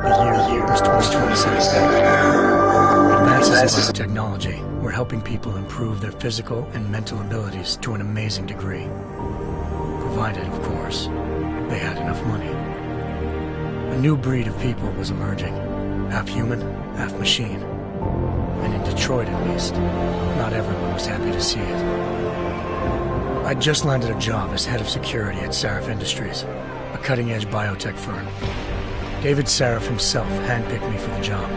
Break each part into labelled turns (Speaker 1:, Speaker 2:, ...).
Speaker 1: The year was 2026. Advances in biotechnology were helping people improve their physical and mental abilities to an amazing degree. Provided, of course, they had enough money. A new breed of people was emerging, half human, half machine. And in Detroit, at least, not everyone was happy to see it. I'd just landed a job as head of security at Sarif Industries, a cutting-edge biotech firm. David Sarif himself handpicked me for the job,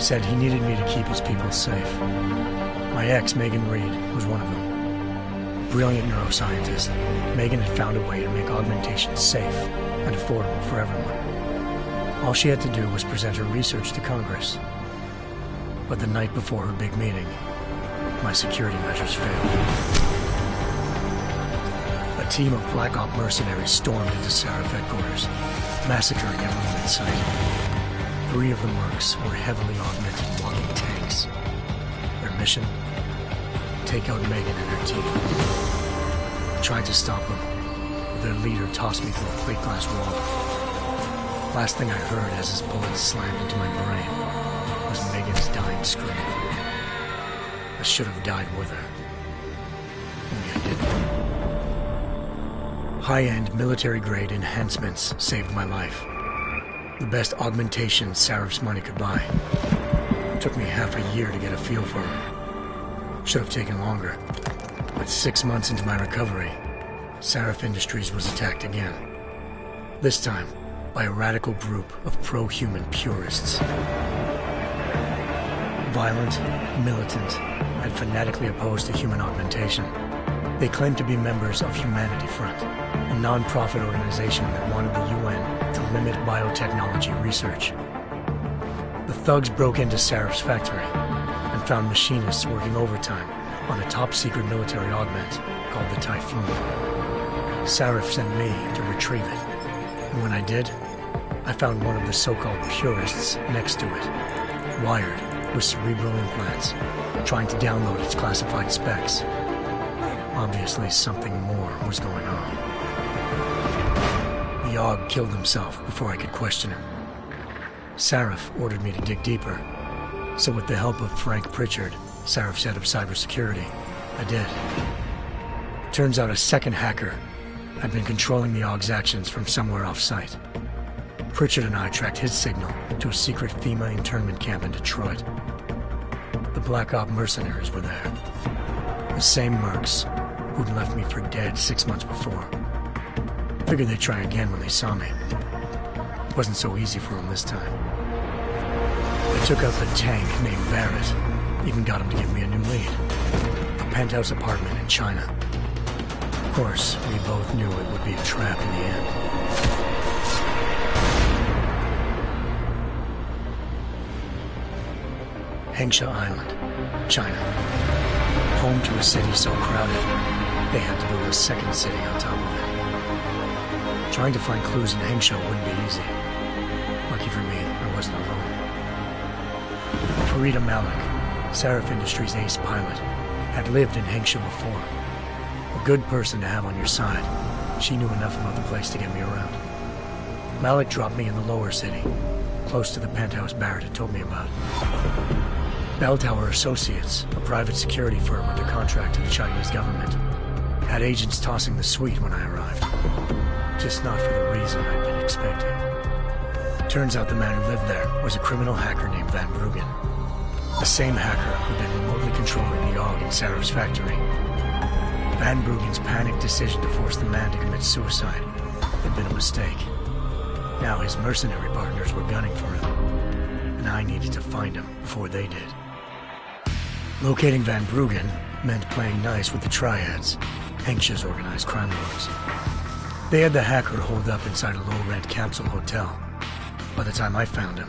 Speaker 1: said he needed me to keep his people safe. My ex, Megan Reed, was one of them. Brilliant neuroscientist, Megan had found a way to make augmentation safe and affordable for everyone. All she had to do was present her research to Congress. But the night before her big meeting, my security measures failed. A team of Black Op mercenaries stormed into Sarif headquarters, massacring everyone in sight. 3 of the mercs were heavily augmented walking tanks. Their mission? Take out Megan and her team. I tried to stop them, but their leader tossed me through a plate glass wall. Last thing I heard as his bullets slammed into my brain was Megan's dying scream. I should have died with her. Only I didn't. High-end military-grade enhancements saved my life. The best augmentation Sarif's money could buy. It took me half a year to get a feel for her. Should have taken longer. But 6 months into my recovery, Sarif Industries was attacked again. This time, by a radical group of pro-human purists. Violent, militant, and fanatically opposed to human augmentation. They claimed to be members of Humanity Front, a non-profit organization that wanted the UN to limit biotechnology research. The thugs broke into Sarif's factory and found machinists working overtime on a top-secret military augment called the Typhoon. Sarif sent me to retrieve it, and when I did, I found one of the so-called purists next to it, wired with cerebral implants, trying to download its classified specs. Obviously, something more was going on. The AUG killed himself before I could question him. Sarif ordered me to dig deeper, so with the help of Frank Pritchard, Sarif's head of cybersecurity, I did. Turns out a second hacker had been controlling the AUG's actions from somewhere off-site. Pritchard and I tracked his signal to a secret FEMA internment camp in Detroit. The Black Op mercenaries were there. The same mercs who'd left me for dead 6 months before. Figured they'd try again when they saw me. It wasn't so easy for them this time. I took out the tank named Barrett, even got him to give me a new lead. A penthouse apartment in China. Of course, we both knew it would be a trap in the end. Hengsha Island, China. Home to a city so crowded, they had to build a second city on top of it. Trying to find clues in Hengsha wouldn't be easy. Lucky for me, I wasn't alone. Farida Malik, Sarif Industries' ace pilot, had lived in Hengsha before. A good person to have on your side. She knew enough about the place to get me around. Malik dropped me in the lower city, close to the penthouse Barrett had told me about. Bell Tower Associates, a private security firm under contract to the Chinese government, had agents tossing the suite when I arrived. Just not for the reason I'd been expecting. Turns out the man who lived there was a criminal hacker named Van Bruggen. The same hacker who'd been remotely controlling the AUG in Sarif's factory. Van Bruggen's panicked decision to force the man to commit suicide had been a mistake. Now his mercenary partners were gunning for him, and I needed to find him before they did. Locating Van Bruggen meant playing nice with the Triads, Hengsha's organized crime lords. They had the hacker holed up inside a low-rent capsule hotel. By the time I found him,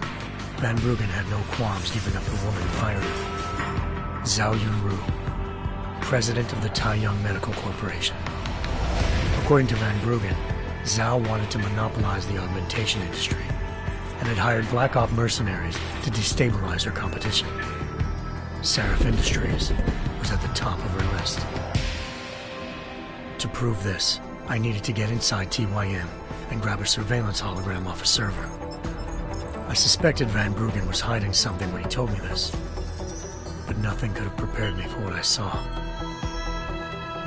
Speaker 1: Van Bruggen had no qualms giving up the woman who hired him. Zhao Yunru, president of the Taiyang Medical Corporation. According to Van Bruggen, Zhao wanted to monopolize the augmentation industry and had hired Black Op mercenaries to destabilize her competition. Sarif Industries was at the top of her list. To prove this, I needed to get inside TYM and grab a surveillance hologram off a server. I suspected Van Bruggen was hiding something when he told me this, but nothing could have prepared me for what I saw.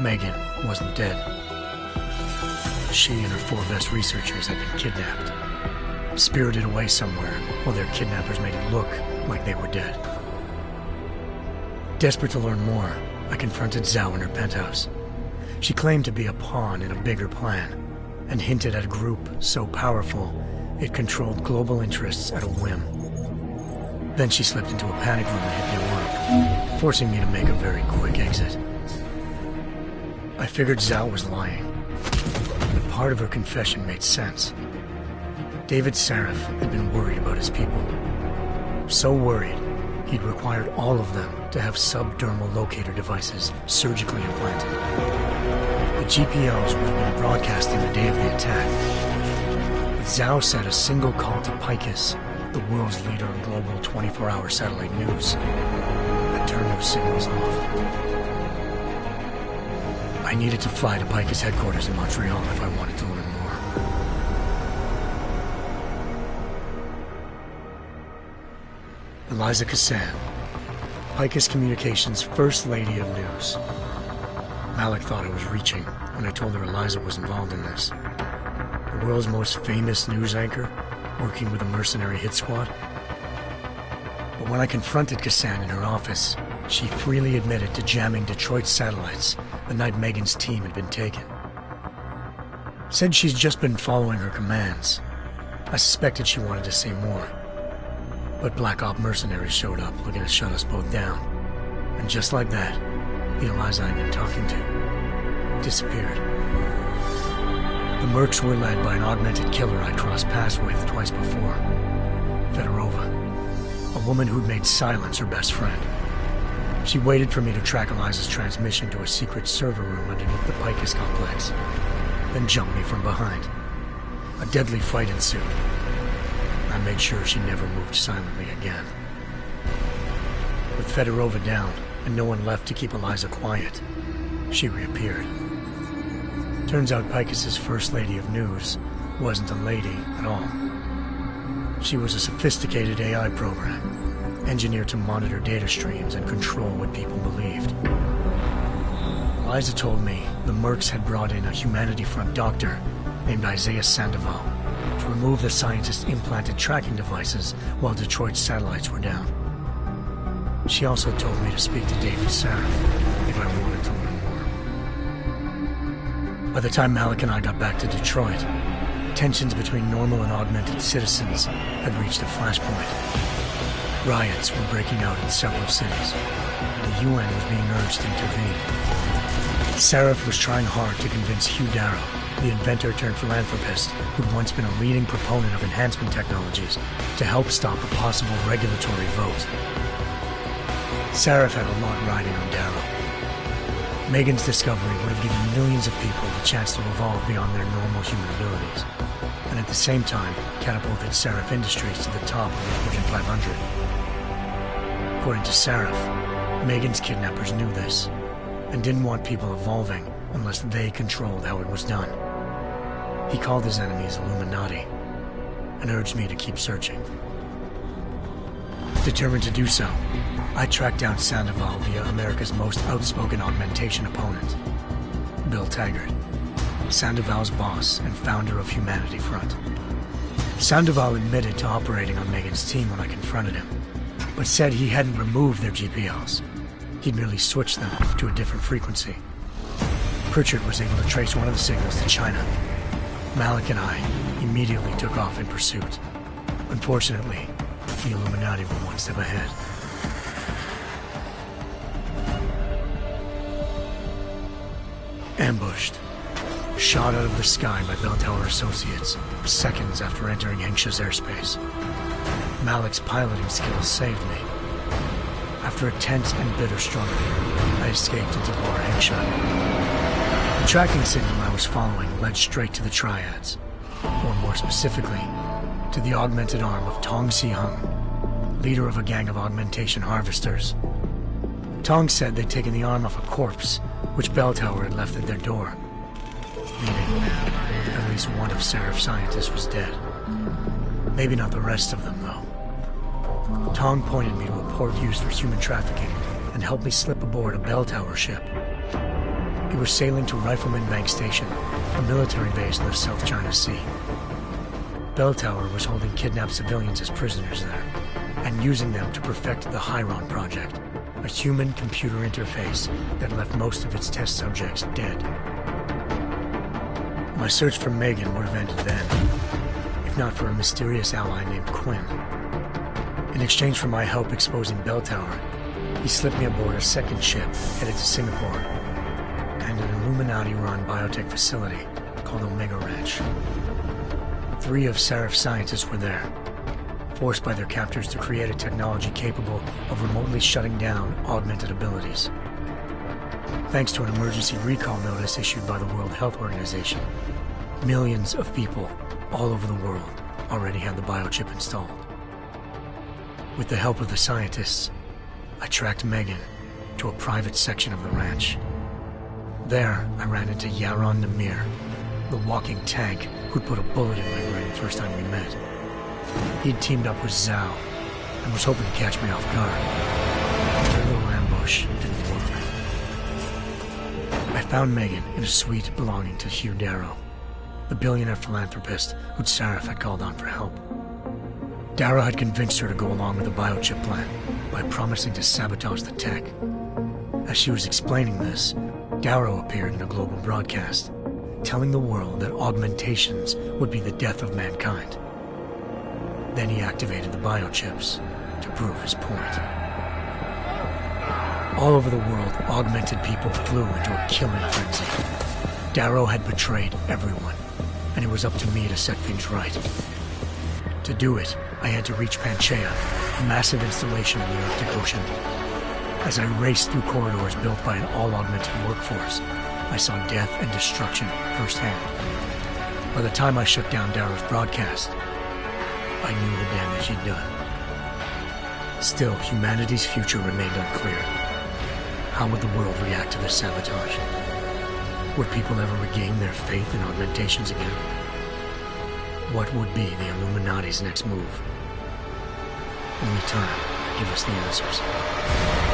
Speaker 1: Megan wasn't dead. She and her 4 best researchers had been kidnapped, spirited away somewhere while their kidnappers made it look like they were dead. Desperate to learn more, I confronted Zhao in her penthouse. She claimed to be a pawn in a bigger plan, and hinted at a group so powerful it controlled global interests at a whim. Then she slipped into a panic room and hit me work, forcing me to make a very quick exit. I figured Zhao was lying, but part of her confession made sense. David Sarif had been worried about his people. So worried, he'd required all of them to have subdermal locator devices surgically implanted. The GPOs would have been broadcasting the day of the attack. But Zhao said a single call to Picus, the world's leader in global 24-hour satellite news, had turned those signals off. I needed to fly to Picus headquarters in Montreal if I wanted to learn more. Eliza Cassan, Picus Communications' First Lady of News. Malik thought I was reaching when I told her Eliza was involved in this. The world's most famous news anchor, working with a mercenary hit squad. But when I confronted Cassan in her office, she freely admitted to jamming Detroit's satellites the night Megan's team had been taken. Said she's just been following her commands. I suspected she wanted to say more. But Black Op mercenaries showed up looking to shut us both down. And just like that, the Eliza I'd been talking to disappeared. The Mercs were led by an augmented killer I'd crossed paths with twice before, Fedorova, a woman who'd made silence her best friend. She waited for me to track Eliza's transmission to a secret server room underneath the Picus complex, then jumped me from behind. A deadly fight ensued. I made sure she never moved silently again. With Fedorova down, and no one left to keep Eliza quiet, she reappeared. Turns out Picus's First Lady of News wasn't a lady at all. She was a sophisticated AI program, engineered to monitor data streams and control what people believed. Eliza told me the Mercs had brought in a Humanity Front doctor named Isaiah Sandoval to remove the scientist's implanted tracking devices while Detroit's satellites were down. She also told me to speak to David Sarif if I wanted to learn more. By the time Malik and I got back to Detroit, tensions between normal and augmented citizens had reached a flashpoint. Riots were breaking out in several cities, and the UN was being urged to intervene. Sarif was trying hard to convince Hugh Darrow, the inventor-turned-philanthropist who'd once been a leading proponent of enhancement technologies, to help stop a possible regulatory vote. Sarif had a lot riding on Darrow. Megan's discovery would have given millions of people the chance to evolve beyond their normal human abilities, and at the same time catapulted Sarif Industries to the top of the Fortune 500. According to Sarif, Megan's kidnappers knew this, and didn't want people evolving unless they controlled how it was done. He called his enemies Illuminati, and urged me to keep searching. Determined to do so, I tracked down Sandoval via America's most outspoken augmentation opponent, Bill Taggart, Sandoval's boss and founder of Humanity Front. Sandoval admitted to operating on Megan's team when I confronted him, but said he hadn't removed their GPLs. He'd merely switched them to a different frequency. Pritchard was able to trace one of the signals to China. Malik and I immediately took off in pursuit. Unfortunately, the Illuminati were one step ahead. Ambushed. Shot out of the sky by Bell Tower Associates, seconds after entering Hengsha's airspace. Malik's piloting skills saved me. After a tense and bitter struggle, I escaped into Bar Hengsha. The tracking signal I was following led straight to the Triads, or more specifically, to the augmented arm of Tong Si-hung, leader of a gang of augmentation harvesters. Tong said they'd taken the arm off a corpse, which Bell Tower had left at their door, meaning at least one of Sarif's scientists was dead. Maybe not the rest of them, though. Tong pointed me to a port used for human trafficking and helped me slip aboard a bell tower ship. We were sailing to Rifleman Bank Station, a military base in the South China Sea. Bell Tower was holding kidnapped civilians as prisoners there, and using them to perfect the Hyron Project, a human-computer interface that left most of its test subjects dead. My search for Megan would have ended then, if not for a mysterious ally named Quinn. In exchange for my help exposing Bell Tower, he slipped me aboard a second ship headed to Singapore and an Illuminati-run biotech facility called Omega Ranch. 3 of Seraph's scientists were there, forced by their captors to create a technology capable of remotely shutting down augmented abilities. Thanks to an emergency recall notice issued by the World Health Organization, millions of people all over the world already had the biochip installed. With the help of the scientists, I tracked Megan to a private section of the ranch. There, I ran into Yaron Namir, the walking tank who'd put a bullet in my brain the first time we met. He'd teamed up with Zhao and was hoping to catch me off guard. Their little ambush didn't work. I found Megan in a suite belonging to Hugh Darrow, the billionaire philanthropist who'd Seraph had called on for help. Darrow had convinced her to go along with the biochip plan by promising to sabotage the tech. As she was explaining this, Darrow appeared in a global broadcast, telling the world that augmentations would be the death of mankind. Then he activated the biochips to prove his point. All over the world, augmented people flew into a killing frenzy. Darrow had betrayed everyone, and it was up to me to set things right. To do it, I had to reach Panchaea, a massive installation in the Arctic Ocean. As I raced through corridors built by an all-augmented workforce, I saw death and destruction firsthand. By the time I shut down Darrow's broadcast, I knew the damage he'd done. Still, humanity's future remained unclear. How would the world react to this sabotage? Would people ever regain their faith in augmentations again? What would be the Illuminati's next move? Only time could give us the answers.